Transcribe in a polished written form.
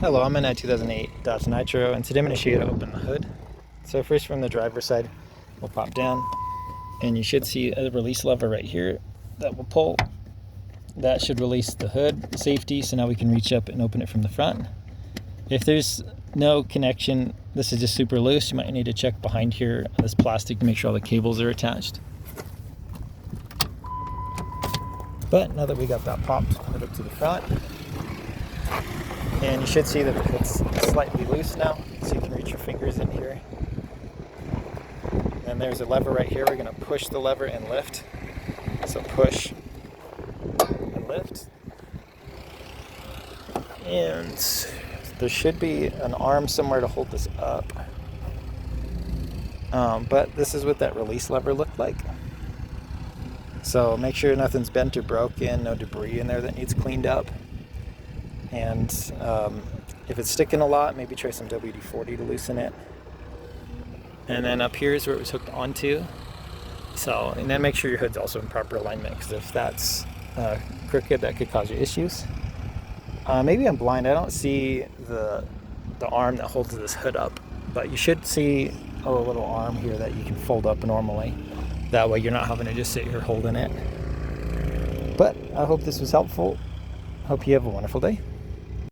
Hello, I'm in a 2008 Dodge Nitro, and today I'm going to show you how to open the hood. So first, from the driver's side, we'll pop down, and you should see a release lever right here that will pull. That should release the hood safety, so now we can reach up and open it from the front. If there's no connection, this is just super loose, you might need to check behind here on this plastic to make sure all the cables are attached. But now that we got that popped, put it up to the front. And you should see that the hood's slightly loose now, so you can reach your fingers in here. And there's a lever right here. We're going to push the lever and lift. So push and lift. And there should be an arm somewhere to hold this up. But this is what that release lever looked like. So make sure nothing's bent or broken, no debris in there that needs cleaned up. And if it's sticking a lot, maybe try some WD-40 to loosen it. And then up here is where it was hooked onto. So, and then make sure your hood's also in proper alignment, because if that's crooked, that could cause you issues. Maybe I'm blind, I don't see the arm that holds this hood up, but you should see a little arm here that you can fold up normally. That way you're not having to just sit here holding it. But I hope this was helpful. Hope you have a wonderful day.